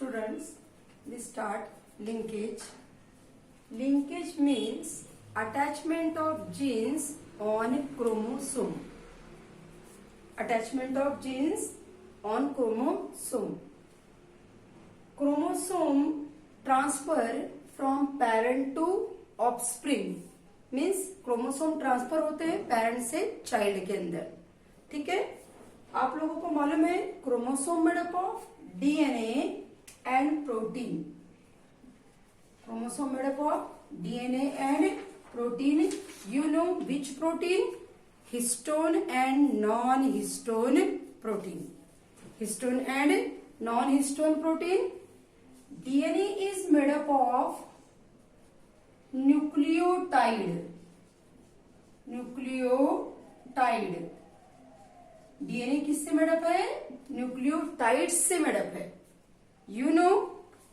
Students, we start linkage. Linkage means attachment of genes on chromosome. Attachment of genes on chromosome. Chromosome transfer from parent to offspring. Means chromosome transfer होते हैं parent से child के अंदर. ठीक है, आप लोगों को मालूम है chromosome made up of DNA and protein. Chromosome made up of DNA and protein. You know which protein? Histone and non histone protein. Histone and non histone protein. DNA is made up of nucleotide. Nucleotide. DNA किससे made up है? Nucleotide से made up है. You know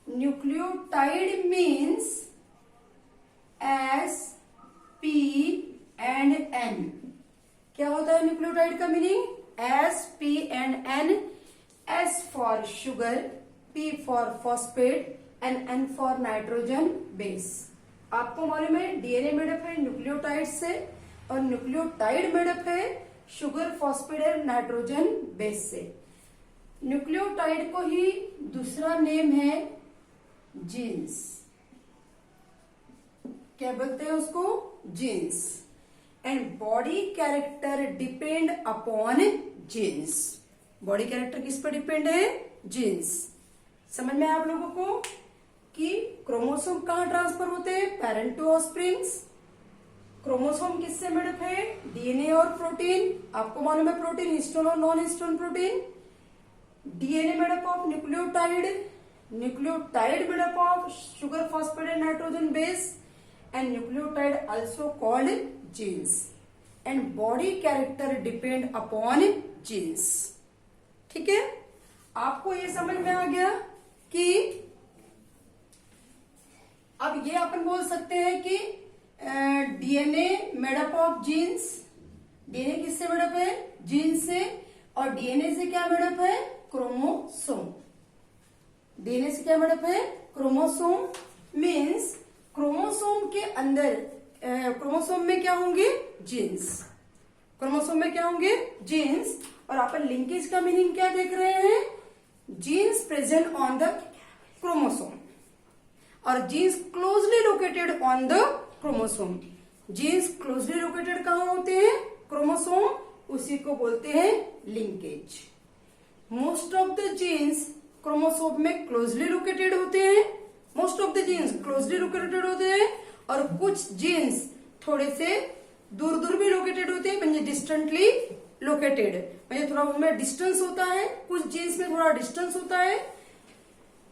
nucleotide means S P and N. क्या होता है nucleotide का meaning? S P and N. S for sugar, P for phosphate and N for nitrogen base. आपको मालूम है डीएनए मेडअप है न्यूक्लियोटाइड से और न्यूक्लियोटाइड मेडअप है शुगर, फॉस्फेट और नाइट्रोजन बेस से. न्यूक्लियोटाइड को ही दूसरा नेम है जीन्स. क्या बोलते हैं उसको? Genes. And body character depend upon genes. Body character किस पर डिपेंड है? जीन्स. समझ में आप लोगों को कि क्रोमोसोम कहाँ ट्रांसफर होते हैं? Parent to offsprings. क्रोमोसोम किससे मेडअप है? डीएनए और प्रोटीन. आपको मालूम है प्रोटीन हिस्टोन और non histone protein. DNA made up of nucleotide. Nucleotide made up of sugar, phosphate and nitrogen base. And nucleotide also called genes. And body character depend upon genes. ठीक है, आपको ये समझ में आ गया कि अब ये अपन बोल सकते हैं कि DNA made up of genes. DNA किससे मेडअप है? जीन्स से. और डीएनए से क्या मेडअप है? क्रोमोसोम. डीएनए से क्या मेडअप है? क्रोमोसोम. मीन्स क्रोमोसोम के अंदर क्रोमोसोम में क्या होंगे? जीन्स. क्रोमोसोम में क्या होंगे? जीन्स. और अपन लिंकेज का मीनिंग क्या देख रहे हैं? Genes present on the chromosome और genes closely located on the chromosome. Genes closely located कहाँ होते हैं? क्रोमोसोम. उसी को बोलते हैं linkage. Most of the genes chromosome में क्लोजली लोकेटेड होते हैं. Most of the genes closely located होते हैं और कुछ जीन्स थोड़े से दूर दूर भी लोकेटेड होते हैं. म्हणजे डिस्टेंटली लोकेटेड, म्हणजे थोड़ा उनमें डिस्टेंस होता है. कुछ जीन्स में थोड़ा डिस्टेंस होता है.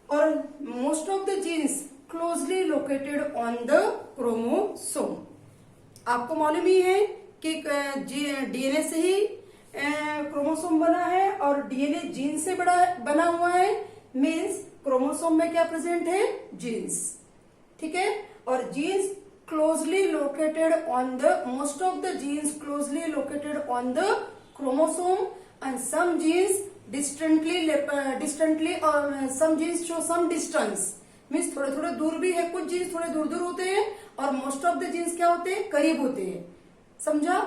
और most of the genes closely located on the chromosome. आपको मालूम ही है कि डीएनए से ही क्रोमोसोम बना है और डीएनए जीन से बना हुआ है. मीन्स क्रोमोसोम में क्या प्रेजेंट है? जीन्स. ठीक है, और genes closely located on the most of the genes closely located on the chromosome and some genes distantly और some genes show some distance. Means थोड़े थोड़े दूर भी है. कुछ जीन्स थोड़े दूर दूर होते हैं और मोस्ट ऑफ द जीन्स क्या होते हैं? करीब होते हैं. समझा?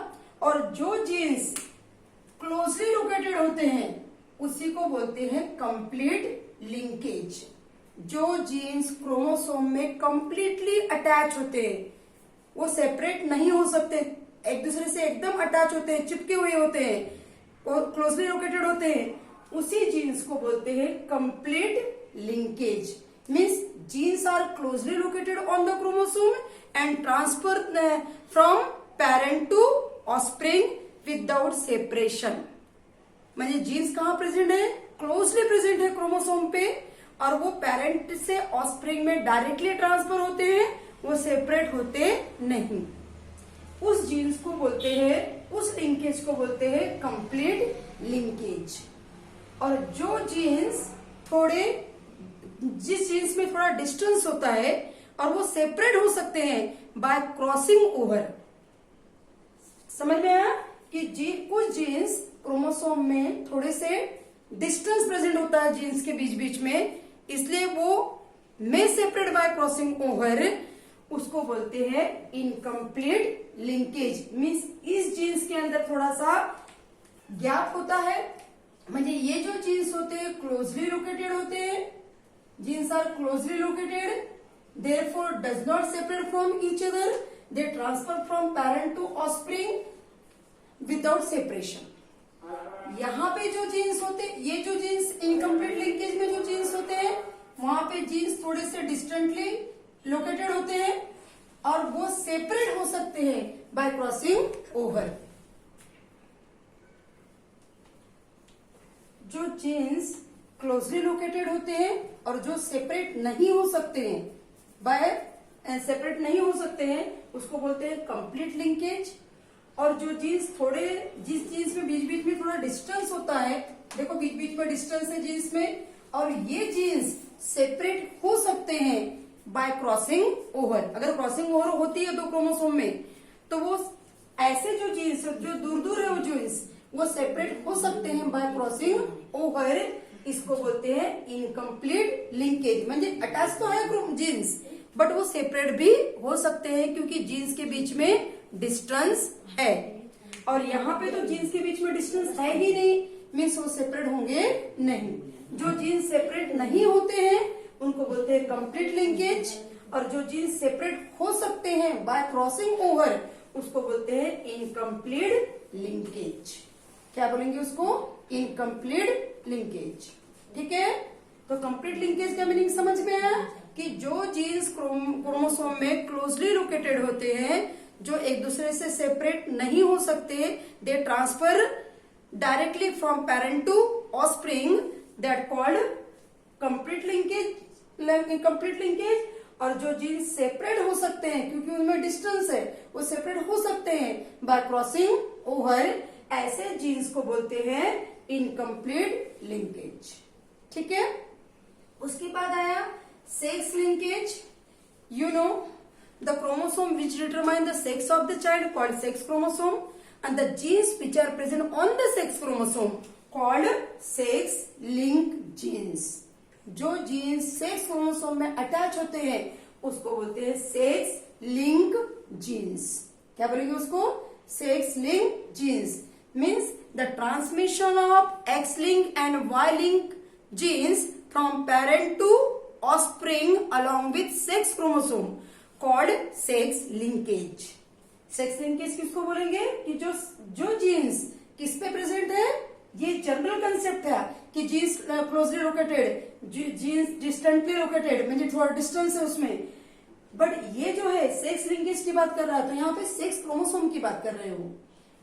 और जो जीन्स क्लोजली लोकेटेड होते हैं उसी को बोलते हैं कंप्लीट लिंकेज. जो जीन्स क्रोमोसोम में कंप्लीटली अटैच होते हैं, वो सेपरेट नहीं हो सकते, एक दूसरे से एकदम अटैच होते हैं, चिपके हुए होते हैं और क्लोजली लोकेटेड होते हैं, उसी जीन्स को बोलते हैं complete linkage. Means genes are closely located on the chromosome and transfer from parent to offspring without separation. म्हणजे जीन्स कहाँ प्रेजेंट है? क्लोजली प्रेजेंट है क्रोमोसोम पे और वो पेरेंट से ऑफस्प्रिंग में डायरेक्टली ट्रांसफर होते हैं, वो सेपरेट होते नहीं. उस जीन्स को बोलते हैं, उस लिंकेज को बोलते हैं कंप्लीट लिंकेज. और जो जीन्स थोड़े, जिस जीन्स में थोड़ा डिस्टेंस होता है और वो सेपरेट हो सकते हैं बाय क्रॉसिंग ओवर. समझ में आया कि कुछ जीन्स क्रोमोसोम में थोड़े से डिस्टेंस प्रेजेंट होता है जीन्स के बीच बीच में, इसलिए वो में सेपरेट बाय क्रॉसिंग ओवर, उसको बोलते हैं इनकम्प्लीट लिंकेज। मीन्स इस जीन्स के अंदर थोड़ा सा गैप होता है, म्हणजे ये जो जीन्स होते हैं क्लोजली लोकेटेड होते हैं, genes are closely located, therefore does not separate from each other, they transfer from parent to offspring without separation. यहाँ पे जो जीन्स होते, ये जो जीन्स इनकम्प्लीट लिंकेज में जो जीन्स होते हैं, वहां पे जीन्स थोड़े से डिस्टेंटली लोकेटेड होते हैं और वो सेपरेट हो सकते हैं बाय क्रॉसिंग ओवर। जो जीन्स क्लोजली लोकेटेड होते हैं और जो सेपरेट नहीं हो सकते हैं, बाय सेपरेट नहीं हो सकते हैं, उसको बोलते हैं कंप्लीट लिंकेज। और जो जीन्स थोड़े, जिस जीन्स में बीच बीच में थोड़ा डिस्टेंस होता है, देखो बीच बीच में डिस्टेंस है जीन्स में, और ये जीन्स सेपरेट हो सकते हैं बाय क्रॉसिंग ओवर। अगर क्रॉसिंग ओवर होती है दो क्रोमोसोम में, तो वो ऐसे जो जीन्स जो दूर दूर है वो जीन्स वो सेपरेट हो सकते हैं बाय क्रॉसिंग ओवर। इसको बोलते हैं इनकम्प्लीट लिंकेज। म्हणजे अटैच तो है जीन्स, बट वो सेपरेट भी हो सकते हैं क्योंकि जीन्स के बीच में डिस्टेंस है। और यहाँ पे तो जीन्स के बीच में डिस्टेंस है ही नहीं, मीन्स वो सेपरेट होंगे नहीं। जो जीन्स सेपरेट नहीं होते हैं उनको बोलते हैं कंप्लीट लिंकेज, और जो जीन्स सेपरेट हो सकते हैं बाय क्रॉसिंग ओवर उसको बोलते हैं इनकम्प्लीट लिंकेज। क्या बोलेंगे उसको? Incomplete linkage. ठीक है, तो कंप्लीट लिंकेज का मीनिंग समझ में आया कि जो जीन्स क्रोमोसोम में क्लोजली लोकेटेड होते हैं, जो एक दूसरे से सेपरेट नहीं हो सकते, they transfer directly from parent to offspring, that called complete linkage. Complete linkage. और जो जीन्स सेपरेट हो सकते हैं क्योंकि उनमें डिस्टेंस है, वो सेपरेट हो सकते हैं बाय क्रॉसिंग ओवर, ऐसे जीन्स को बोलते हैं इनकम्प्लीट लिंकेज। ठीक है, उसके बाद आया sex linkage. You know the chromosome which determine the sex of the child called sex chromosome, and the genes which are present on the sex chromosome called sex link genes। जो jeans sex chromosome में attach होते हैं उसको बोलते हैं sex link jeans. क्या बोलेंगे उसको? Sex link genes. Means the transmission of X link and Y link genes from parent to offspring along with sex chromosome called sex linkage. Sex linkage किसको बोलेंगे? कि जो जीन्स किस पे प्रेजेंट है, ये जनरल कंसेप्ट है कि genes closely located, genes distantly located, म्हणजे थोड़ा डिस्टेंस है उसमें, बट ये जो है सेक्स लिंकेज की बात कर रहा है, तो यहाँ पे सेक्स क्रोमोसोम की बात कर रहे हो।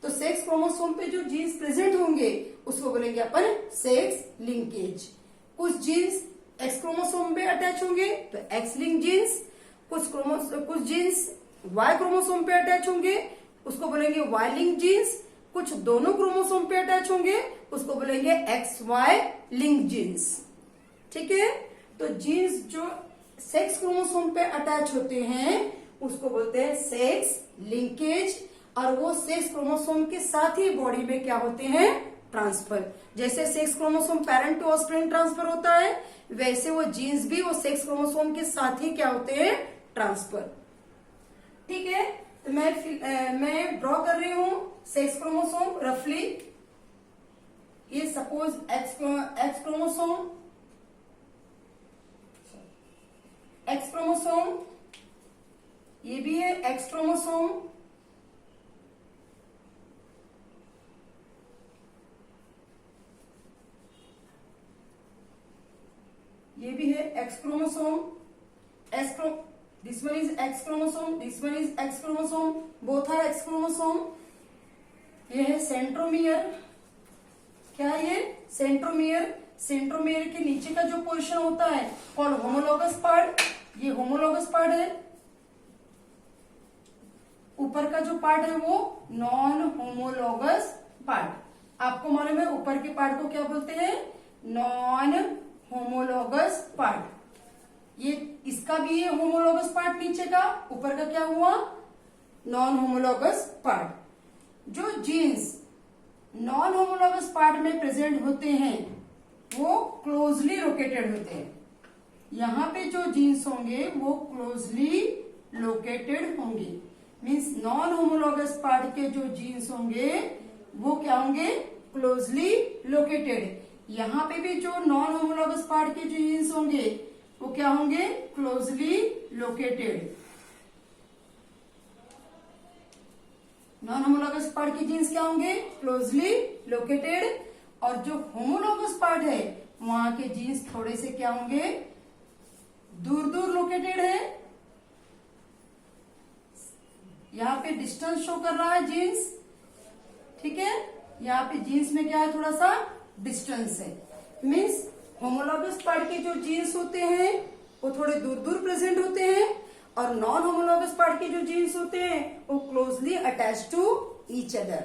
तो सेक्स क्रोमोसोम पे जो जीन्स प्रेजेंट होंगे उसको बोलेंगे अपन सेक्स लिंकेज। कुछ जीन्स एक्स क्रोमोसोम पे अटैच होंगे तो एक्स लिंक जीन्स, कुछ जीन्स वाई क्रोमोसोम पे अटैच होंगे उसको बोलेंगे वाई लिंक जीन्स, कुछ दोनों क्रोमोसोम पे अटैच होंगे उसको बोलेंगे एक्स वाई लिंक जीन्स। ठीक है, तो जीन्स जो सेक्स क्रोमोसोम पे अटैच होते हैं उसको बोलते हैं सेक्स लिंकेज, और वो सेक्स क्रोमोसोम के साथ ही बॉडी में क्या होते हैं? ट्रांसफर। जैसे sex chromosome parent to offspring transfer होता है, वैसे वो जीन्स भी वो सेक्स क्रोमोसोम के साथ ही क्या होते हैं? ट्रांसफर। ठीक है, तो मैं ड्रॉ कर रही हूं सेक्स क्रोमोसोम रफली। ये suppose X chromosome, X chromosome, ये भी है एक्स क्रोमोसोम, ये भी है X chromosome, this one is X chromosome, this one is X chromosome, both are X chromosome. ये है सेंट्रोमियर। क्या है ये? सेंट्रोमियर। सेंट्रोमियर के नीचे का जो पोर्शन होता है कॉल्ड होमोलोगस पार्ट, ये होमोलोगस पार्ट है। ऊपर का जो पार्ट है वो नॉन होमोलोगस पार्ट। आपको मालूम है ऊपर के पार्ट को क्या बोलते हैं? Non homologous part. ये इसका भी है होमोलोगस पार्ट नीचे का, ऊपर का क्या हुआ? Non homologous part. जो जीन्स नॉन होमोलोगस पार्ट में प्रेजेंट होते हैं वो क्लोजली लोकेटेड होते हैं। यहाँ पे जो जीन्स होंगे वो क्लोजली लोकेटेड होंगे। मीन्स नॉन होमोलॉगस पार्ट के जो जीन्स होंगे वो क्या होंगे, क्लोजली लोकेटेड। यहाँ पे भी जो नॉन होमोलॉगस पार्ट के जो जीन्स होंगे वो क्या होंगे, closely located. Non homologous part के जीन्स क्या होंगे, क्लोजली लोकेटेड। और जो होमोलॉगस पार्ट है वहां के जीन्स थोड़े से क्या होंगे, दूर दूर लोकेटेड है। यहाँ पे डिस्टेंस शो कर रहा है जीन्स, ठीक है। यहाँ पे जीन्स में क्या है, थोड़ा सा डिस्टेंस है। मीन्स होमोलॉगस पार्ट के जो जीन्स होते हैं वो थोड़े दूर दूर प्रेजेंट होते हैं, और नॉन होमोलॉगस पार्ट के जो जीन्स होते हैं वो closely attach to each other,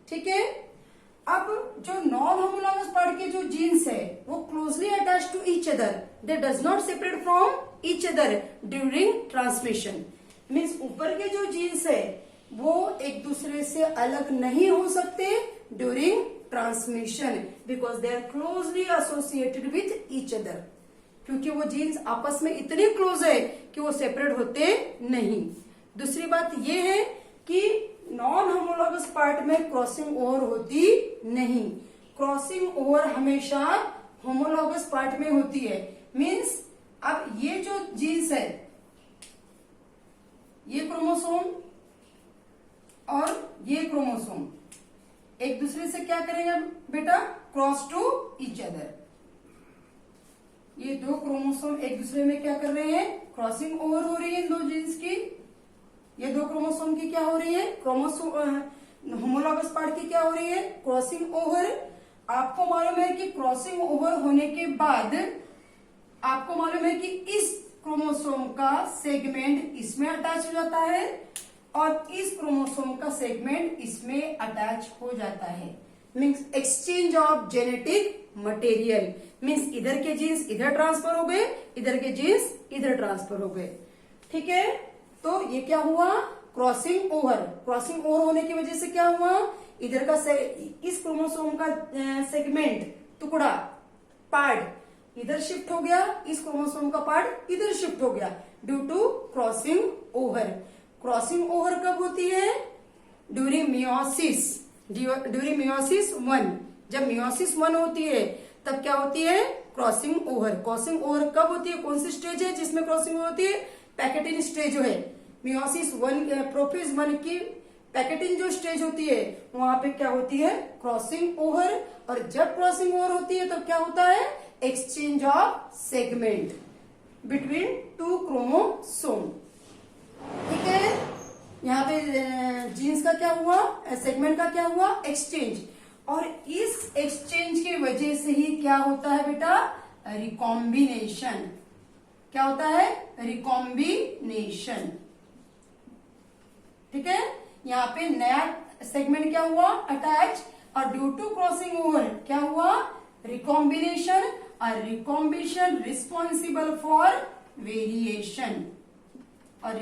ठीक है। अब जो नॉन होमोलॉगस पार्ट के जो जीन्स है वो closely attach to each other, they does not separate from each other during transmission. Means ऊपर के जो जीन्स है वो एक दूसरे से अलग नहीं हो सकते during transmission, because they are closely associated with each other, क्योंकि वो जीन्स आपस में इतने क्लोज है कि वो सेपरेट होते नहीं। दूसरी बात ये है कि नॉन होमोलॉगस पार्ट में क्रॉसिंग ओवर होती नहीं। क्रॉसिंग ओवर हमेशा होमोलॉगस पार्ट में होती है। मीन्स अब ये जो जीन्स है, ये क्रोमोसोम और ये क्रोमोसोम एक दूसरे से क्या करेंगे बेटा, क्रॉस टू ईच अदर। ये दो क्रोमोसोम एक दूसरे में क्या कर रहे हैं, क्रॉसिंग ओवर हो रही है इन दो जीन्स की। ये दो क्रोमोसोम की क्या हो रही है, क्रोमोसोम होमोलॉगस पार्ट की क्या हो रही है, क्रॉसिंग ओवर। आपको मालूम है कि क्रॉसिंग ओवर होने के बाद आपको मालूम है कि इस क्रोमोसोम का सेगमेंट इसमें अटैच हो जाता है और इस क्रोमोसोम का सेगमेंट इसमें अटैच हो जाता है। Means exchange of genetic material. Means इधर के जीन्स इधर ट्रांसफर हो गए, इधर के जीन्स इधर ट्रांसफर हो गए, ठीक है। तो ये क्या हुआ, क्रॉसिंग ओवर। क्रॉसिंग ओवर होने की वजह से क्या हुआ, इधर का इस क्रोमोसोम का सेगमेंट, टुकड़ा, पार्ट इधर शिफ्ट हो गया, इस क्रोमोसोम का पार्ट इधर शिफ्ट हो गया due to crossing over. Crossing over कब होती है, ड्यूरिंग मियोसिस। ड्यूरिंग मियोसिस 1, जब मियोसिस 1 होती है तब क्या होती है, क्रॉसिंग ओवर। क्रॉसिंग ओवर कब होती है, कौन सी स्टेज है जिसमें क्रॉसिंग ओवर होती है, पैकेटिन स्टेज जो है। मियोसिस 1 प्रोफेज 1 की पैकेटिन जो स्टेज होती है वहां पे क्या होती है, क्रॉसिंग ओवर। और जब क्रॉसिंग ओवर होती है तो क्या होता है, exchange of segment between two chromosome, ठीक है। यहाँ पे जीन्स का क्या हुआ, सेगमेंट का क्या हुआ, एक्सचेंज। और इस एक्सचेंज की वजह से ही क्या होता है बेटा, रिकॉम्बिनेशन। क्या होता है, रिकॉम्बिनेशन, ठीक है। यहाँ पे नया सेगमेंट क्या हुआ, अटैच, और ड्यू टू क्रॉसिंग ओवर क्या हुआ, रिकॉम्बिनेशन। और रिकॉम्बिनेशन रिस्पॉन्सिबल फॉर वेरिएशन, और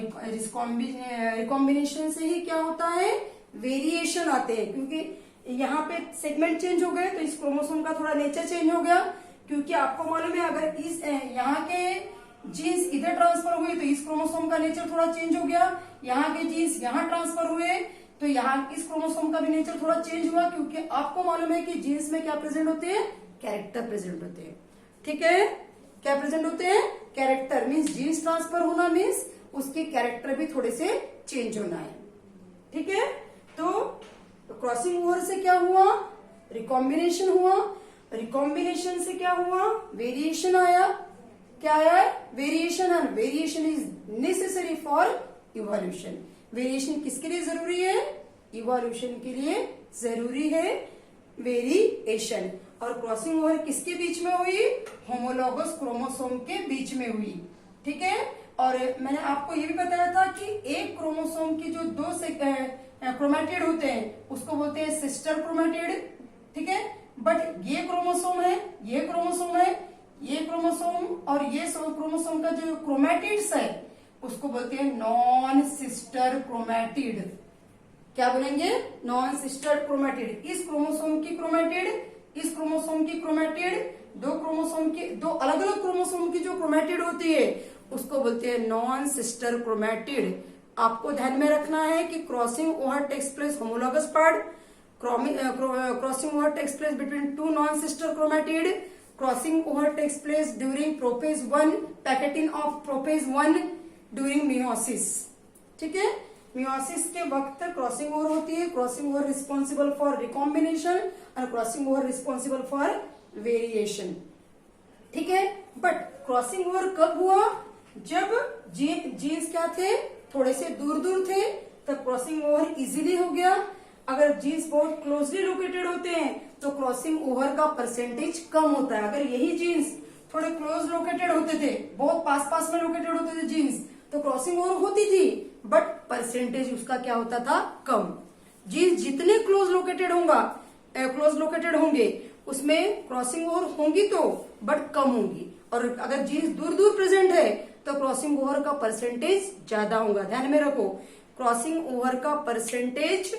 रिकॉम्बिनेशन से ही क्या होता है, वेरिएशन आते हैं। क्योंकि यहाँ पे सेगमेंट चेंज हो गए तो इस क्रोमोसोम का थोड़ा नेचर चेंज हो गया। क्योंकि आपको मालूम है अगर इस यहाँ के जीन्स इधर ट्रांसफर हुए तो इस क्रोमोसोम का नेचर थोड़ा चेंज हो गया, यहाँ के जीन्स यहाँ ट्रांसफर हुए तो यहाँ इस क्रोमोसोम का भी नेचर थोड़ा चेंज हुआ। क्योंकि आपको मालूम है कि जीन्स में क्या प्रेजेंट होते हैं, कैरेक्टर प्रेजेंट होते हैं, ठीक है। क्या प्रेजेंट होते हैं, कैरेक्टर। मीन्स जीन्स ट्रांसफर होना मीन्स उसके कैरेक्टर भी थोड़े से चेंज होना है, ठीक है। तो क्रॉसिंग ओवर से क्या हुआ, रिकॉम्बिनेशन हुआ। रिकॉम्बिनेशन से क्या हुआ, वेरिएशन आया। क्या आया, variation. And variation is necessary for evolution. Variation किसके लिए जरूरी है, इवोल्यूशन के लिए जरूरी है वेरिएशन। और क्रॉसिंग ओवर किसके बीच में हुई, होमोलॉगस क्रोमोसोम के बीच में हुई, ठीक है। और मैंने आपको ये भी बताया था कि एक क्रोमोसोम की जो दो क्रोमैटिड होते हैं उसको बोलते हैं सिस्टर क्रोमैटिड, ठीक है। बट ये क्रोमोसोम है, ये क्रोमोसोम है, ये क्रोमोसोम और ये क्रोमोसोम का जो क्रोमैटिड्स है उसको बोलते हैं नॉन सिस्टर क्रोमैटिड। क्या बोलेंगे, नॉन सिस्टर क्रोमैटिड। इस क्रोमोसोम की क्रोमैटिड, इस क्रोमोसोम की क्रोमैटिड दो अलग अलग क्रोमोसोम की जो क्रोमेटिड होती है उसको बोलते हैं नॉन सिस्टर क्रोमेटिड। आपको ध्यान में रखना है कि crossing over takes place homologous part, crossing over takes place between two non sister chromatid, crossing over takes place during prophase 1, pachytene of prophase 1 during meiosis. ठीक है, मियोसिस के वक्त क्रॉसिंग ओवर होती है। Crossing over responsible for recombination और crossing over responsible for variation. ठीक है, but crossing over कब हुआ? जब जीन्स क्या थे, थोड़े से दूर दूर थे, तब क्रॉसिंग ओवर इजीली हो गया। अगर जीन्स बहुत क्लोजली लोकेटेड होते हैं तो क्रॉसिंग ओवर का परसेंटेज कम होता है। अगर यही जीन्स थोड़े क्लोज लोकेटेड होते थे, बहुत पास पास में लोकेटेड होते थे जीन्स, तो क्रॉसिंग ओवर होती थी, बट परसेंटेज उसका क्या होता था? कम। जीन्स जितने क्लोज लोकेटेड होंगे उसमें क्रॉसिंग ओवर होंगी तो, बट कम होंगी। और अगर जीन्स दूर दूर प्रेजेंट है तो क्रॉसिंग ओवर का परसेंटेज ज्यादा होगा। ध्यान में रखो, क्रॉसिंग ओवर का परसेंटेज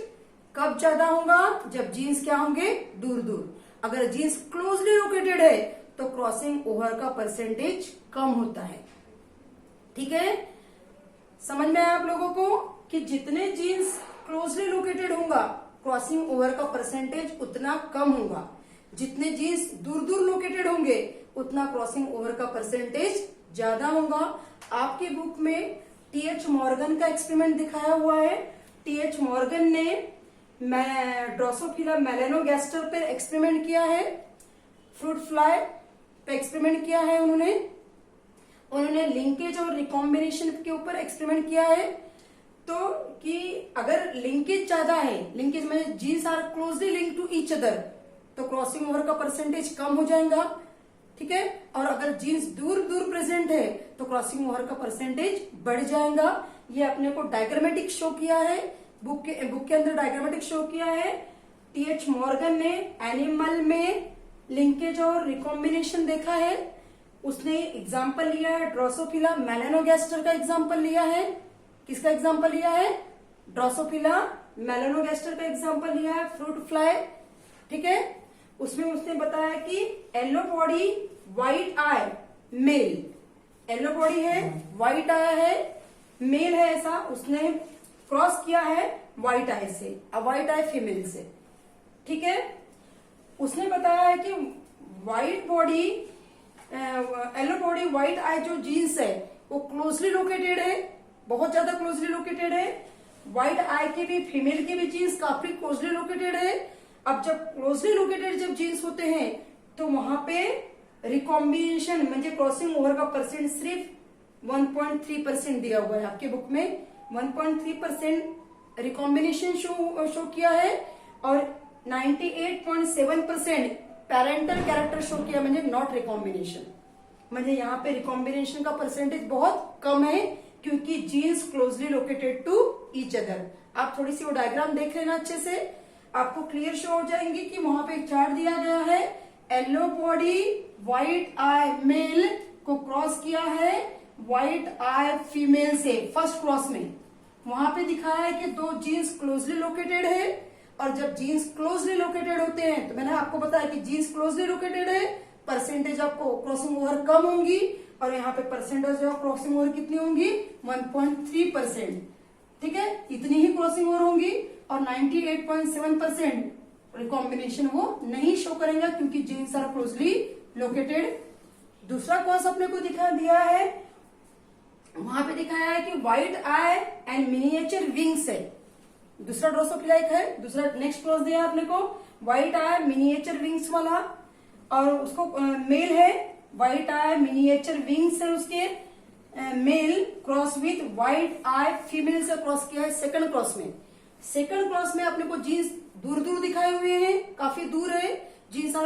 कब ज्यादा होगा? जब जीन्स क्या होंगे? दूर दूर। अगर जीन्स क्लोजली लोकेटेड है तो क्रॉसिंग ओवर का परसेंटेज कम होता है। ठीक है, समझ में आया आप लोगों को कि जितने जीन्स क्लोजली लोकेटेड होगा क्रॉसिंग ओवर का परसेंटेज उतना कम होगा, जितने जीन्स दूर दूर लोकेटेड होंगे उतना क्रॉसिंग ओवर का परसेंटेज ज्यादा होगा। आपकी बुक में टीएच मॉर्गन का एक्सपेरिमेंट दिखाया हुआ है। टीएच मॉर्गन ने ड्रोसोफिला मेलेनोगैस्टर पर एक्सपेरिमेंट किया है, फ्रूट फ्लाई पे एक्सपेरिमेंट किया है। उन्होंने लिंकेज और रिकॉम्बिनेशन के ऊपर एक्सपेरिमेंट किया है। तो कि अगर लिंकेज ज्यादा है, लिंकेज में genes are closely link to each other, तो क्रॉसिंग ओवर का परसेंटेज कम हो जाएगा। ठीक है, और अगर जीन्स दूर दूर प्रेजेंट है तो क्रॉसिंग ओवर का परसेंटेज बढ़ जाएगा। ये अपने को डायग्रामेटिक शो किया है, बुक के अंदर डायग्रामेटिक शो किया है। टीएच मॉर्गन ने एनिमल में लिंकेज और रिकॉम्बिनेशन देखा है। उसने एग्जाम्पल लिया है ड्रोसोफिला मेलेनोगैस्टर का एग्जाम्पल लिया है। किसका एग्जाम्पल लिया है? ड्रोसोफिला मेलेनोगैस्टर का एग्जाम्पल लिया है, फ्रूट फ्लाई। ठीक है, उसमें उसने बताया कि येलो बॉडी व्हाइट आई मेल, येलो बॉडी है, व्हाइट आई है, मेल है, ऐसा उसने क्रॉस किया है व्हाइट आई से, व्हाइट आई फीमेल से। ठीक है, उसने बताया है कि white body yellow body white eye जो जीन्स है वो क्लोजली लोकेटेड है, बहुत ज्यादा क्लोजली लोकेटेड है। व्हाइट आई की भी, फीमेल की भी जीन्स काफी क्लोजली लोकेटेड है। अब जब क्लोजली लोकेटेड जब जीन्स होते हैं तो वहां पे रिकॉम्बिनेशन म्हणजे क्रॉसिंग ओवर का परसेंट सिर्फ 1.3% दिया हुआ है आपके बुक में। 1.3% रिकॉम्बिनेशन शो किया है और 98.7% पैरेंटल कैरेक्टर शो किया, म्हणजे नॉट रिकॉम्बिनेशन। म्हणजे यहाँ पे रिकॉम्बिनेशन का परसेंटेज बहुत कम है क्योंकि genes closely located to each other. आप थोड़ी सी वो डायग्राम देख लेना अच्छे से, आपको क्लियर शो हो जाएंगे कि वहां पे एक चार्ट दिया गया है। येलो बॉडी व्हाइट आई मेल को क्रॉस किया है व्हाइट आई फीमेल से फर्स्ट क्रॉस में। वहां पे दिखाया है कि दो जीन्स क्लोजली लोकेटेड है, और जब जीन्स क्लोजली लोकेटेड होते हैं तो मैंने आपको बताया कि जीन्स क्लोजली लोकेटेड है, परसेंटेज आपको क्रॉसिंग ओवर कम होंगी, और यहाँ पे परसेंटेज ऑफ क्रॉसिंग ओवर कितनी होंगी? 1.3%। ठीक है, इतनी ही क्रॉसिंग ओवर होंगी और 98.7% रिकॉम्बिनेशन वो नहीं शो करेंगे क्योंकि जीन्स आर क्लोजली लोकेटेड। दूसरा कॉज अपने को दिखा दिया है, वहां पे दिखाया है कि white I and miniature wings है। दूसरा ड्रोसोफिला है, दूसरा नेक्स्ट क्लॉज दिया है अपने को व्हाइट आई मिनिएचर विंग्स वाला, और उसको मेल है व्हाइट आई मिनिएचर विंग्स है उसके, male cross with white eye female से क्रॉस किया है सेकंड क्रॉस में। सेकंड क्रॉस में अपने को जीन्स दूर दूर दिखाए हुए हैं, काफी दूर है जीन्स,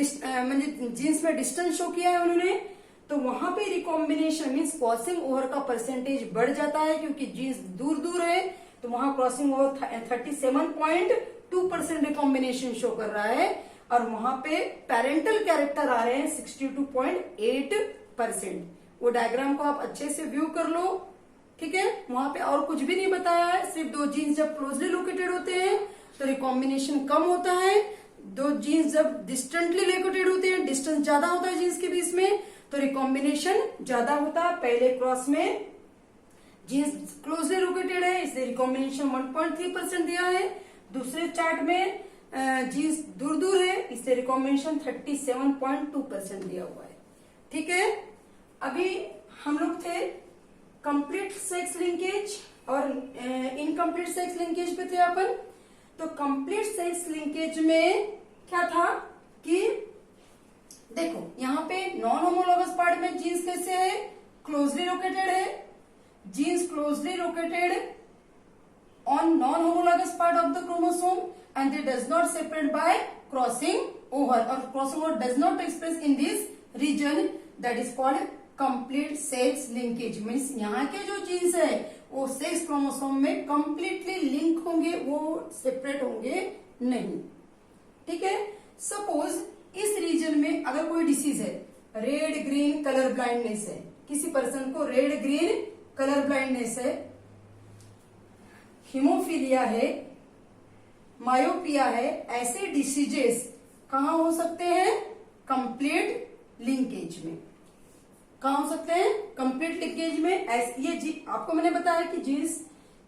म्हणजे जीन्स में डिस्टेंस शो किया है उन्होंने। तो वहां पे रिकॉम्बिनेशन मीन्स क्रॉसिंग ओवर का परसेंटेज बढ़ जाता है क्योंकि जीन्स दूर दूर है, तो वहां क्रॉसिंग ओवर 37.2% रिकॉम्बिनेशन शो कर रहा है, और वहां पे पेरेंटल कैरेक्टर आ रहे हैं 62.8%। वो डायग्राम को आप अच्छे से व्यू कर लो। ठीक है, वहां पे और कुछ भी नहीं बताया है, सिर्फ दो जीन्स जब क्लोजली लोकेटेड होते हैं तो रिकॉम्बिनेशन कम होता है, दो जीन्स जब डिस्टेंटली लोकेटेड होते हैं, डिस्टेंस ज्यादा होता है जीन्स के बीच में, तो रिकॉम्बिनेशन ज्यादा होता है। पहले क्रॉस में जीन्स क्लोजली लोकेटेड है, इसलिए रिकॉम्बिनेशन 1.3% दिया है। दूसरे चार्ट में जीन्स दूर दूर है, इसलिए रिकॉम्बिनेशन 37.2% दिया हुआ है। ठीक है, अभी हम लोग थे कंप्लीट सेक्स लिंकेज और इनकम्प्लीट सेक्स लिंकेज पे थे अपन। तो कंप्लीट सेक्स लिंकेज में क्या था कि देखो यहाँ पे नॉन होमोलॉगस पार्ट में जीन्स कैसे है, क्लोजली लोकेटेड है। Genes closely located on non-homologous part of the chromosome and they does not separate by crossing over, or crossing over does not take place in this region, that is called complete sex linkage। Means यहाँ के जो genes है वो sex chromosome में completely link होंगे, वो separate होंगे नहीं। ठीक है, सपोज इस रीजन में अगर कोई डिसीज है, रेड ग्रीन कलर ब्लाइंडनेस है, किसी पर्सन को रेड ग्रीन कलर ब्लाइंडनेस है, हीमोफीलिया है, मायोपिया है, ऐसे डिसीजेस कहाँ हो सकते हैं, कंप्लीट लिंकेज में। कहाँ हो सकते हैं, कंप्लीट लिंकेज में। ये आपको मैंने बताया कि जीन्स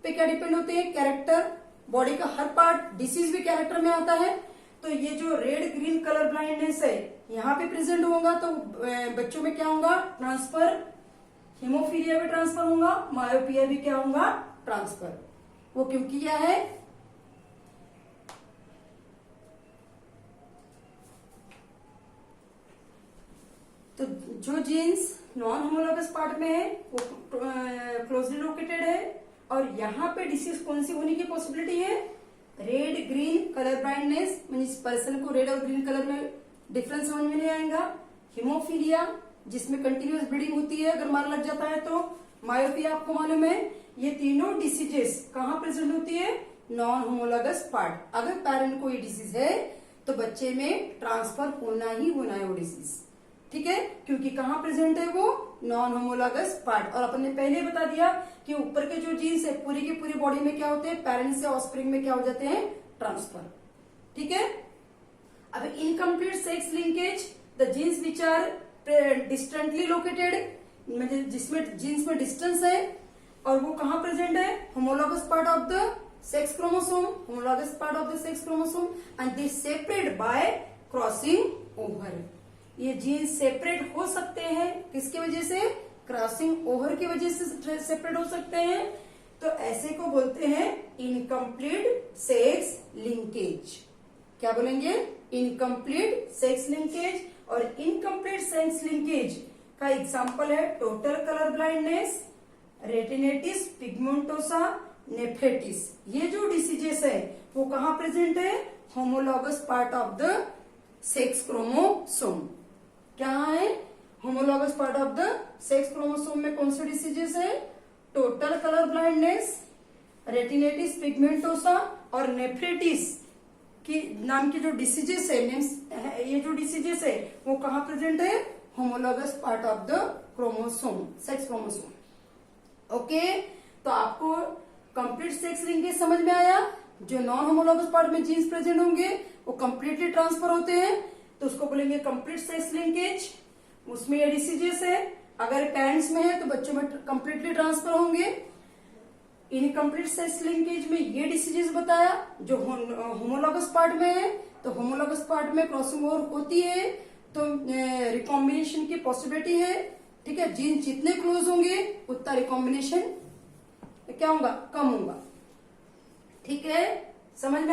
पे क्या डिपेंड होते हैं, कैरेक्टर, बॉडी का हर पार्ट, डिसीज भी कैरेक्टर में आता है। तो ये जो रेड ग्रीन कलर ब्लाइंडनेस है यहाँ पे प्रेजेंट होगा, तो बच्चों में क्या होगा, ट्रांसफर, हीमोफीलिया भी ट्रांसफर होगा, मायोपिया भी क्या होगा, ट्रांसफर। वो क्यों किया है, तो जो जीन्स नॉन होमोलॉगस पार्ट में है वो क्लोजली लोकेटेड है, और यहाँ पे डिसीज कौन सी होने की पॉसिबिलिटी है, red green colour blindness, means person को रेड और ग्रीन कलर में डिफरेंस समझ में नहीं आएगा। हीमोफीलिया जिसमें कंटिन्यूअस ब्लीडिंग होती है अगर मार लग जाता है तो, मायोपिया आपको मालूम है। ये तीनों डिसीजेस कहाँ प्रेजेंट होती है, नॉन होमोलॉगस पार्ट। अगर पेरेंट को ये डिसीज है तो बच्चे में ट्रांसफर होना ही होना है वो डिसीज। ठीक है, क्योंकि कहाँ प्रेजेंट है वो, नॉन होमोलॉगस पार्ट। और अपन ने पहले बता दिया कि ऊपर के जो जीन्स है पूरी की पूरी बॉडी में क्या होते हैं, पेरेंट से ऑफस्प्रिंग में क्या हो जाते हैं, ट्रांसफर। ठीक है, अब incomplete sex linkage, the genes which are distantly located, जिसमें जीन्स में डिस्टेंस है और वो कहाँ प्रेजेंट है, homologous part of the sex chromosome, homologous part of the sex chromosome, and they separate by crossing over. ये जीन्स सेपरेट हो सकते हैं किसकी वजह से, क्रॉसिंग ओवर की वजह से सेपरेट हो सकते हैं। तो ऐसे को बोलते हैं इनकम्प्लीट सेक्स लिंकेज। क्या बोलेंगे, इनकम्प्लीट सेक्स लिंकेज। और इनकम्प्लीट सेक्स लिंकेज का एग्जाम्पल है टोटल कलर ब्लाइंडनेस, रेटिनेटिस पिगमेंटोसा, नेफ्रेटिस। ये जो डिसीजेस है वो कहाँ प्रेजेंट है, homologous part of the sex chromosome. क्या है, homologous part of the sex chromosome में कौन से डिसीजेस है, टोटल कलर ब्लाइंडनेस, रेटिनेटिस पिगमेंटोसा और नेफ्रेटिस की नाम की जो डिसीजेस है, ये जो डिसीजेस है वो कहाँ प्रेजेंट है, homologous part of the chromosome, sex chromosome. Okay, तो आपको कंप्लीट सेक्स लिंकेज समझ में आया। जो नॉन होमोलॉगस पार्ट में जीन्स प्रेजेंट होंगे वो कंप्लीटली ट्रांसफर होते हैं, तो उसको बोलेंगे कंप्लीट सेक्स लिंकेज। उसमें ये डिसीजेस है, अगर पेरेंट्स में है तो बच्चों में कंप्लीटली ट्रांसफर होंगे। इनकम्प्लीट सेक्स लिंकेज में ये डिसीजेस बताया। जो होमोलॉगस पार्ट में है तो होमोलॉगस पार्ट में क्रॉसिंग ओवर होती है तो रिकॉम्बिनेशन की पॉसिबिलिटी है। ठीक है, जीन जितने क्लोज होंगे उतना रिकॉम्बिनेशन क्या होगा, कम होगा। ठीक है, समझ में